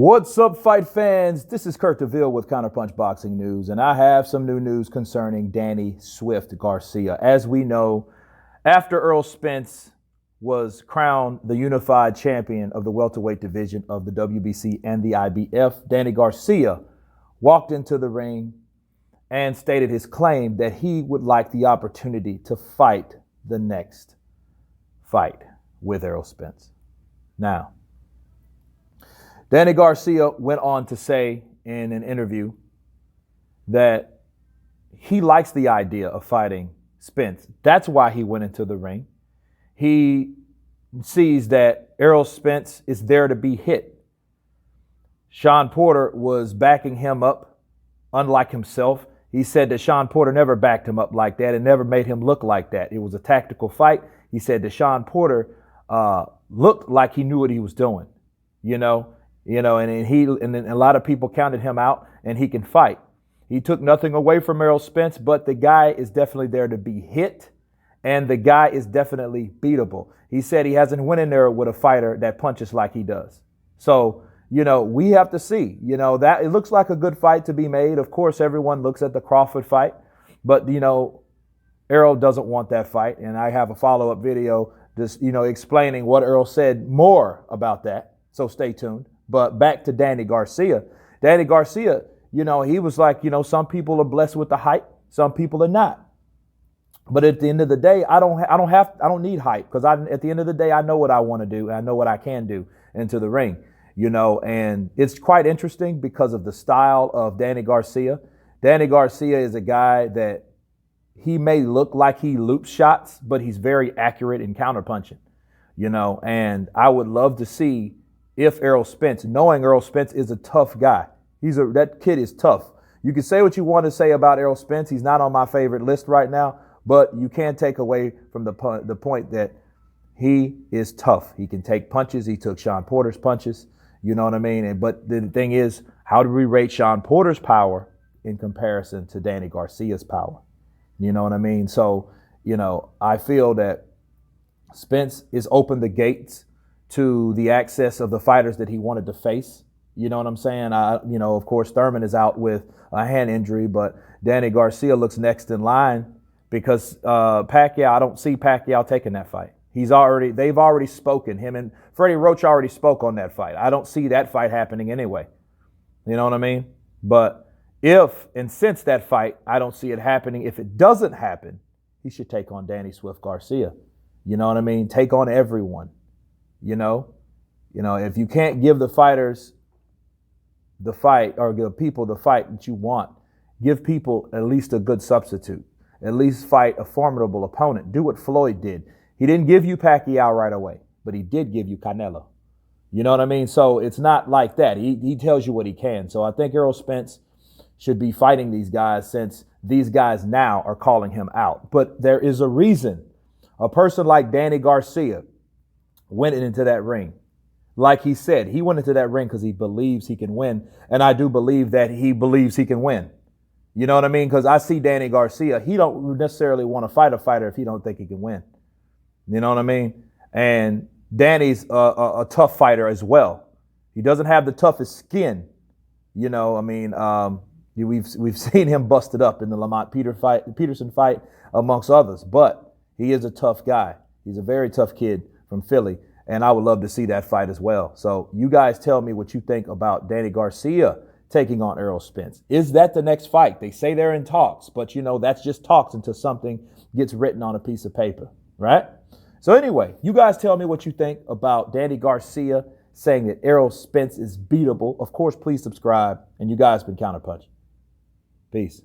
What's up, fight fans? This is Kurt DeVille with Counterpunch Boxing News, and I have some new news concerning Danny Swift Garcia. As we know, after Errol Spence was crowned the unified champion of the welterweight division of the WBC and the IBF, Danny Garcia walked into the ring and stated his claim that he would like the opportunity to fight the next fight with Errol Spence. Now, Danny Garcia went on to say in an interview that he likes the idea of fighting Spence. That's why he went into the ring. He sees that Errol Spence is there to be hit. Sean Porter was backing him up, unlike himself. He said that Sean Porter never backed him up like that and never made him look like that. It was a tactical fight. He said that Sean Porter looked like he knew what he was doing, and a lot of people counted him out, and he can fight. He took nothing away from Errol Spence, but the guy is definitely there to be hit, and the guy is definitely beatable. He said he hasn't went in there with a fighter that punches like he does. So, we have to see, that it looks like a good fight to be made. Of course, everyone looks at the Crawford fight, but, Errol doesn't want that fight. And I have a follow-up video just, explaining what Errol said more about that. So stay tuned. But back to Danny Garcia. Danny Garcia, he was like, some people are blessed with the hype, some people are not. But at the end of the day, I don't need hype, because at the end of the day, I know what I want to do. And I know what I can do into the ring, and it's quite interesting because of the style of Danny Garcia. Danny Garcia is a guy that he may look like he loops shots, but he's very accurate in counterpunching, and I would love to see if Errol Spence, knowing Errol Spence is a tough guy. That kid is tough. You can say what you want to say about Errol Spence. He's not on my favorite list right now, but you can't take away from the point that he is tough. He can take punches. He took Sean Porter's punches. You know what I mean? But the thing is, how do we rate Sean Porter's power in comparison to Danny Garcia's power? You know what I mean? So, I feel that Spence is opened the gates to the access of the fighters that he wanted to face. You know what I'm saying? Of course, Thurman is out with a hand injury, but Danny Garcia looks next in line because Pacquiao, I don't see Pacquiao taking that fight. They've already spoken. Him and Freddie Roach already spoke on that fight. I don't see that fight happening anyway. You know what I mean? But if and since that fight, I don't see it happening. If it doesn't happen, he should take on Danny Swift Garcia. You know what I mean? Take on everyone. If you can't give the fighters the fight or give people the fight that you want, give people at least a good substitute. At least fight a formidable opponent. Do what Floyd did. He didn't give you Pacquiao right away, but he did give you Canelo. You know what I mean? So it's not like that. He tells you what he can. So I think Errol Spence should be fighting these guys, since these guys now are calling him out. But there is a reason a person like Danny Garcia went into that ring. Like he said, he went into that ring because he believes he can win. And I do believe that he believes he can win. You know what I mean? Because I see Danny Garcia, he don't necessarily want to fight a fighter if he don't think he can win. You know what I mean? And Danny's a tough fighter as well. He doesn't have the toughest skin. We've seen him busted up in the Lamont Peterson fight, amongst others. But he is a tough guy. He's a very tough kid from Philly, and I would love to see that fight as well. So you guys tell me what you think about Danny Garcia taking on Errol Spence. Is that the next fight? They say they're in talks, but that's just talks until something gets written on a piece of paper, right? So anyway, you guys tell me what you think about Danny Garcia saying that Errol Spence is beatable. Of course, please subscribe, and you guys been Counterpunch. Peace.